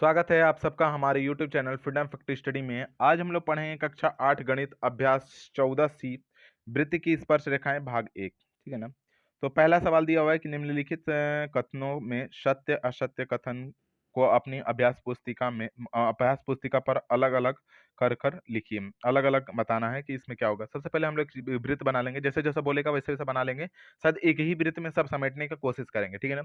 स्वागत है आप सबका हमारे YouTube channel freedom fact study में। आज हम लोग पढ़ेंगे कक्षा 8 गणित अभ्यास 14C वृत्त की स्पर्श रेखाएं भाग 1। ठीक है ना। तो पहला सवाल दिया हुआ है कि निम्नलिखित कथनों में सत्य असत्य कथन को अपनी अभ्यास पुस्तिका पर अलग अलग कर कर लिखिए। अलग अलग बताना है कि इसमें क्या होगा। सबसे पहले हम लोग वृत्त बना लेंगे, जैसे जैसा बोलेगा वैसे वैसे बना लेंगे। शायद एक ही वृत्त में सब समेटने की कोशिश करेंगे, ठीक है ना।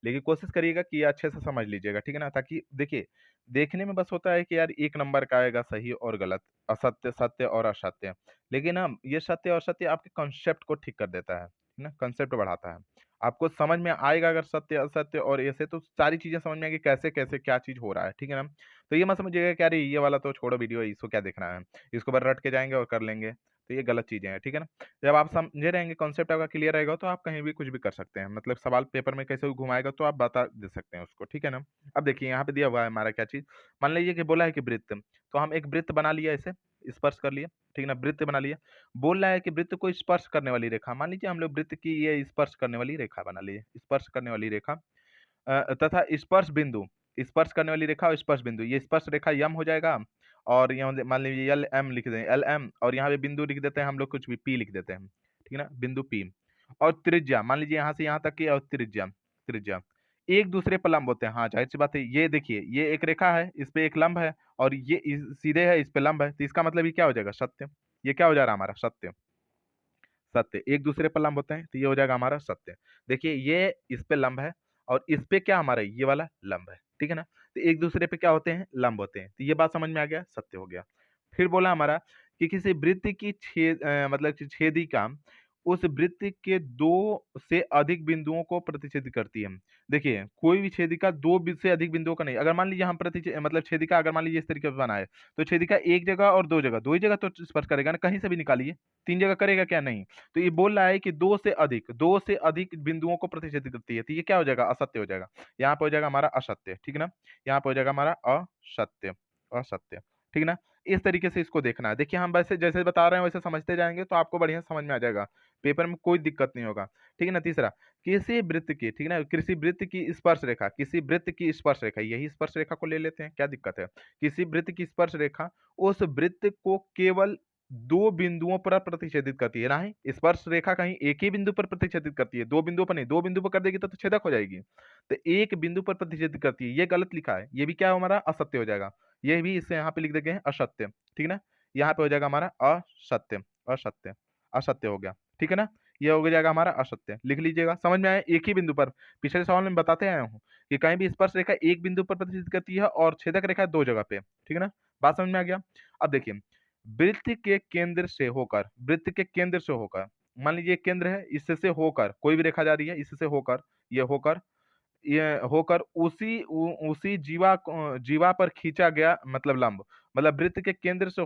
लेकिन कोशिश करिएगा कि ये अच्छे से समझ लीजिएगा, ठीक है ना। ताकि देखिए, देखने में बस होता है कि यार एक नंबर का आएगा सही और गलत, असत्य सत्य और असत्य। लेकिन ना ये सत्य और सत्य आपके कॉन्सेप्ट को ठीक कर देता है ना, कॉन्सेप्ट बढ़ाता है। आपको समझ में आएगा अगर सत्य असत्य और ऐसे, तो सारी चीजें समझ में आएगी कैसे कैसे क्या चीज हो रहा है, ठीक है ना। तो ये मत समझिएगा कि अरे ये वाला तो छोड़ो वीडियो, इसको क्या देखना है, इसको बस रट के जाएंगे और कर लेंगे, तो ये गलत चीजें हैं, ठीक है ना। जब आप समझे रहेंगे, कॉन्सेप्ट आपका क्लियर रहेगा, तो आप कहीं भी कुछ भी कर सकते हैं। मतलब सवाल पेपर में कैसे भी घुमाएगा तो आप बता दे सकते हैं उसको, ठीक है ना। अब देखिए यहाँ पे दिया हुआ है हमारा क्या चीज। मान लीजिए कि बोला है कि वृत्त, तो हम एक वृत्त बना लिया, इसे स्पर्श कर लिया, ठीक है ना, वृत्त बना लिया। बोल रहा है कि वृत्त को स्पर्श करने वाली रेखा, मान लीजिए हम लोग वृत्त की ये स्पर्श करने वाली रेखा बना लिए, स्पर्श करने वाली रेखा तथा स्पर्श बिंदु, स्पर्श करने वाली रेखा और स्पर्श बिंदु, ये स्पर्श रेखा यम हो जाएगा। और यहाँ मान लीजिए एल एम लिख दें, एल एम, और यहाँ पे बिंदु लिख देते हैं हम लोग, कुछ भी पी लिख देते हैं, ठीक है ना, बिंदु पी। और त्रिज्या मान लीजिए यहाँ से यहाँ तक की, और त्रिज्या, त्रिज्या एक दूसरे पर लंब होते हैं। हाँ, जाहिर सी बात है, ये देखिए ये एक रेखा है, इस पे एक लंब है, और ये सीधे है, इस पे लंब है, तो इसका मतलब ये क्या हो जाएगा, सत्य। ये क्या हो जा रहा है हमारा, सत्य। सत्य एक दूसरे पर लंब होते हैं, तो ये हो जाएगा हमारा सत्य। देखिए ये इस पे लंब है, और इस पे क्या हमारा ये वाला लंब है, ठीक है ना। तो एक दूसरे पे क्या होते हैं, लंब होते हैं, तो ये बात समझ में आ गया, सत्य हो गया। फिर बोला हमारा कि किसी वृत्त की मतलब कि छेदिका उस वृत्त के दो से अधिक बिंदुओं को प्रतिच्छेदित करती है। देखिए कोई भी छेदिका से अधिक बिंदुओं का नहीं। अगर मान लीजिए हम मतलब छेदिका अगर मान लीजिए इस तरीके से बनाए, तो छेदिका एक जगह और दो ही जगह तो स्पर्श करेगा ना, कहीं से भी निकालिए, तीन जगह करेगा क्या, नहीं। तो ये बोल रहा है कि दो से अधिक बिंदुओं को प्रतिच्छेदित करती है, तो ये क्या हो जाएगा, असत्य हो जाएगा। यहाँ पे हो जाएगा हमारा असत्य, ठीक है ना। यहाँ पे हो जाएगा हमारा असत्य, असत्य, ठीक है ना। इस तरीके से इसको देखना है। देखिए हम वैसे जैसे बता रहे हैं वैसे समझते जाएंगे तो आपको बढ़िया समझ में आ जाएगा, पेपर में कोई दिक्कत नहीं होगा, ठीक है ना। तीसरा, किसी वृत्त की, ठीक है ना, किसी वृत्त की स्पर्श रेखा, किसी वृत्त की स्पर्श रेखा, यही स्पर्श रेखा को ले लेते हैं, क्या दिक्कत है। किसी वृत्त की स्पर्श रेखा उस वृत्त को केवल दो बिंदुओं पर प्रतिच्छेदित करती है। नहीं, स्पर्श रेखा कहीं एक ही बिंदु पर प्रतिच्छेदित करती है, दो बिंदुओं पर नहीं। दो बिंदु पर कर देगी तो छेदक हो जाएगी। तो एक बिंदु पर प्रतिच्छेदित करती है, ये गलत लिखा है, ये भी क्या है हमारा, असत्य हो जाएगा। ये भी इससे यहाँ पे लिख देंगे असत्य, ठीक है ना। यहाँ पे हो जाएगा हमारा असत्य, असत्य, असत्य हो गया, ठीक है ना। ये हो जाएगा हमारा असत्य, लिख लीजिएगा, समझ में आया। एक ही बिंदु पर, पिछले सवाल में बताते आया हूँ कि कहीं भी स्पर्श रेखा एक बिंदु पर प्रतिच्छेदित करती है और छेदक रेखा दो जगह पे, ठीक है ना। बात समझ में आ गया। अब देखिए, वृत्त के केंद्र से होकर, वृत्त के केंद्र से होकर, मान लीजिए केंद्र है, इससे होकर कोई भी रेखा जा रही है, इससे होकर, ये होकर उसी जीवा पर खींचा गया, मतलब लंब, मतलब वृत्त के केंद्र से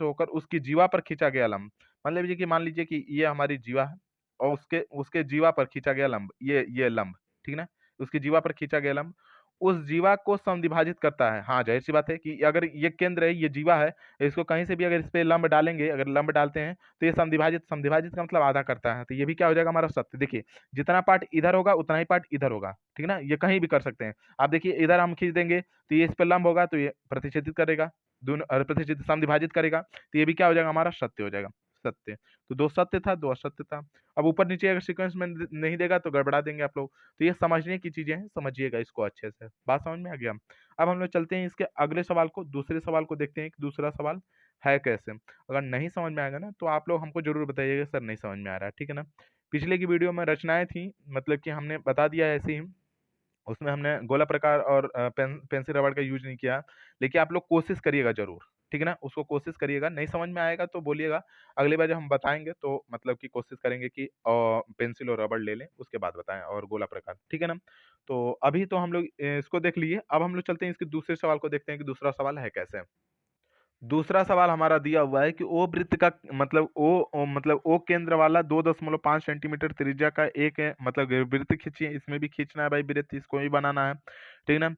होकर उसकी जीवा पर खींचा गया लंब। मान लीजिए कि ये हमारी जीवा है, और उसके उसके जीवा पर खींचा गया लंब, ये लंब, ठीक ना। उसकी जीवा पर खींचा गया लंब उस जीवा को समद्विभाजित करता है। हाँ, जाहिर सी बात है कि अगर ये केंद्र है, ये जीवा है, इसको कहीं से भी अगर इस पे लंब डालेंगे, अगर लंब डालते हैं, तो ये समद्विभाजित का मतलब आधा करता है, तो ये भी क्या हो जाएगा हमारा सत्य। देखिए जितना पार्ट इधर होगा उतना ही पार्ट इधर होगा, ठीक है ना। ये कहीं भी कर सकते हैं आप। देखिए इधर हम खींच देंगे तो ये इस पर लंब होगा, तो ये प्रतिच्छेदित करेगा, दोनों प्रतिच्छेदित समद्विभाजित करेगा, तो ये भी क्या हो जाएगा हमारा, सत्य हो जाएगा, सत्य। तो दो सत्य था, दो असत्य था। अब ऊपर नीचे अगर सीक्वेंस में नहीं देगा तो गड़बड़ा देंगे आप लोग। तो ये समझने की चीजें हैं, समझिएगा इसको अच्छे से। बात समझ में आ गया। अब हम लोग चलते हैं इसके अगले सवाल को, दूसरे सवाल को देखते हैं कि दूसरा सवाल है कैसे। अगर नहीं समझ में आएगा ना तो आप लोग हमको जरूर बताइएगा सर नहीं समझ में आ रहा है, ठीक है ना। पिछले की वीडियो में रचनाएं थी, मतलब कि हमने बता दिया ऐसे ही, उसमें हमने गोला प्रकार और पेंसिल रबड़ का यूज नहीं किया। लेकिन आप लोग कोशिश करिएगा जरूर, ठीक है ना, उसको कोशिश करिएगा। नहीं समझ में आएगा तो बोलिएगा, अगली बार जब हम बताएंगे तो मतलब कि कोशिश करेंगे कि पेंसिल और रबड़ ले लें, उसके बाद बताएं, और गोला प्रकार, ठीक है ना। तो अभी तो हम लोग इसको देख लिए, अब हम लोग चलते हैं इसके दूसरे सवाल को देखते हैं कि दूसरा सवाल है कैसे। दूसरा सवाल हमारा दिया हुआ है कि ओ वृत्त का मतलब ओ केंद्र वाला 2.5 सेंटीमीटर त्रिज्या का एक मतलब वृत्त खींचिए। इसमें भी खींचना है भाई वृत्त, इसको भी बनाना है, ठीक है ना।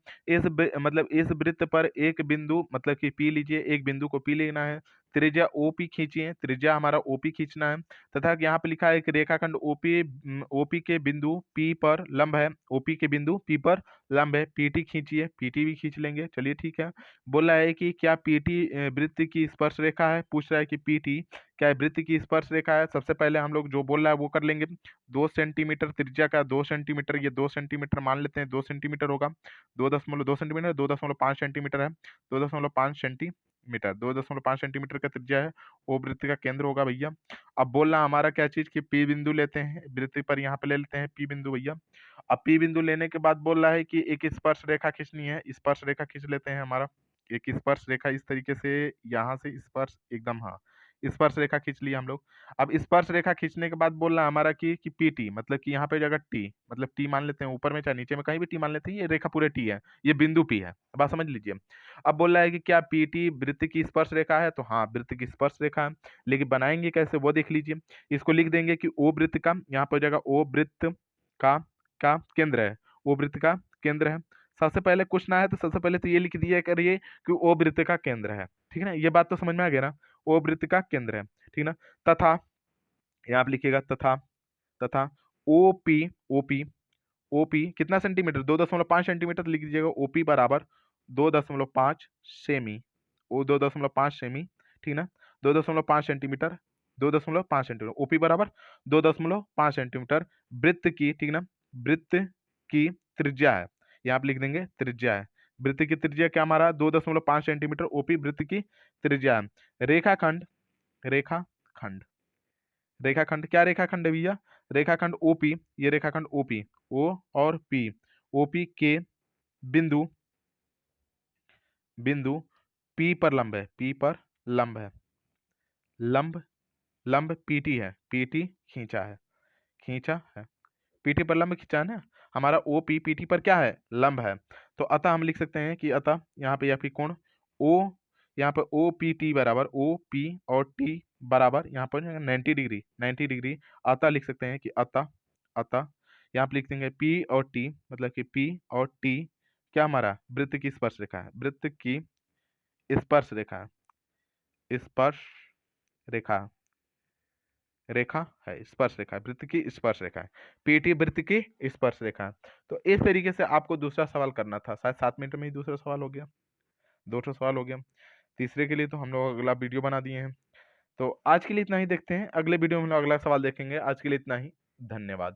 मतलब इस वृत्त पर एक बिंदु, मतलब कि पी लीजिए, एक बिंदु को पी लेना है। त्रिज्या ओपी खींचिए, त्रिज्या हमारा ओपी खींचना है तथा यहाँ पे लिखा है कि रेखाखंड ओपी के बिंदु पी पर लंब है, ओपी के बिंदु पी पर लंब है, पीटी खींचिए, पीटी भी खींच लेंगे, चलिए ठीक है। बोल रहा है कि क्या पीटी वृत्त की स्पर्श रेखा है, पूछ रहा है कि पीटी क्या वृत्त की स्पर्श रेखा है। सबसे पहले हम लोग जो बोल रहा है वो कर लेंगे। 2 सेंटीमीटर त्रिज्या का 2 सेंटीमीटर, ये 2 सेंटीमीटर मान लेते हैं, 2 सेंटीमीटर होगा, 2.2 सेंटीमीटर, 2.5 सेंटीमीटर है, 2.5 सेंटीमीटर, 2.5 सेंटीमीटर का त्रिज्या है, वो वृत्त का केंद्र होगा भैया। अब बोलना हमारा क्या चीज कि पी बिंदु लेते हैं, वृत्त पर यहाँ पे ले लेते हैं पी बिंदु भैया। अब पी बिंदु लेने के बाद बोल रहा है कि एक स्पर्श रेखा खींचनी है, स्पर्श रेखा खींच लेते हैं हमारा। एक स्पर्श रेखा इस तरीके से, यहाँ से स्पर्श एकदम, हाँ स्पर्श रेखा खींच लिया हम लोग। अब स्पर्श रेखा खींचने के बाद बोल रहा है हमारा कि पीटी मतलब कि यहाँ पे जगह टी, मतलब टी मान लेते हैं, ऊपर में चाहे नीचे में कहीं भी टी मान लेते हैं, ये रेखा पूरे टी है, ये बिंदु पी है, अब आप समझ लीजिए। अब बोल रहा है कि क्या पीटी वृत्त की स्पर्श रेखा है, तो हाँ वृत्त की स्पर्श रेखा है, लेकिन बनाएंगे कैसे वो देख लीजिए। इसको लिख देंगे कि ओ वृत्त का, यहाँ पर जगह ओ वृत्त का केंद्र है, ओ वृत्त का केंद्र है। सबसे पहले कुछ ना है तो सबसे पहले तो ये लिख दिया करिए कि ओ वृत्त का केंद्र है, ठीक है ना, ये बात तो समझ में आ गया ना, ओ वृत्त का केंद्र है, ठीक ना। तथा यहाँ आप लिखिएगा तथा ओपी ओपी ओपी कितना सेंटीमीटर, 2.5 सेंटीमीटर लिख दीजिएगा, ओपी बराबर 2.5 सेमी, ओ 2.5 सेमी, ठीक ना, 2.5 सेंटीमीटर, 2.5 सेंटीमीटर, ओपी बराबर 2.5 सेंटीमीटर वृत्त की, ठीक ना, वृत्त की त्रिज्या है, यहाँ आप लिख देंगे त्रिज्या है, वृत्त की त्रिज्या क्या हमारा 2.5 सेंटीमीटर, ओपी वृत्त की त्रिज्या है। रेखाखंड रेखाखंड रेखाखंड क्या रेखाखंड है भैया, रेखाखंड ओपी, ये रेखाखंड ओपी, ओ और पी, ओपी के बिंदु बिंदु पी पर लंब है, पी पर लंब है, लंब लंब पीटी है, पीटी खींचा है, पीटी पर लंब खींचा है ना हमारा, ओ पी पीटी पर क्या है, लंब है। तो अतः हम लिख सकते हैं कि अतः यहाँ पे या फिर कोण ओ, यहाँ पर ओ पी टी बराबर ओ पी और टी बराबर यहाँ पर 90 डिग्री, 90 डिग्री। अतः लिख सकते हैं कि अतः अतः यहाँ पे लिख देंगे पी और टी, मतलब कि पी और टी क्या हमारा वृत्त की स्पर्श रेखा है, वृत्त की स्पर्श रेखा है, स्पर्श रेखा रेखा है, स्पर्श रेखा है, वृत्त की स्पर्श रेखा है, पीटी वृत्त की स्पर्श रेखा है। तो इस तरीके से आपको दूसरा सवाल करना था, शायद 7 मिनट में ही दूसरा सवाल हो गया, 2 सवाल हो गया। तीसरे के लिए तो हम लोग अगला वीडियो बना दिए हैं। तो आज के लिए इतना ही, देखते हैं अगले वीडियो में हम लोग अगला सवाल देखेंगे। आज के लिए इतना ही, धन्यवाद।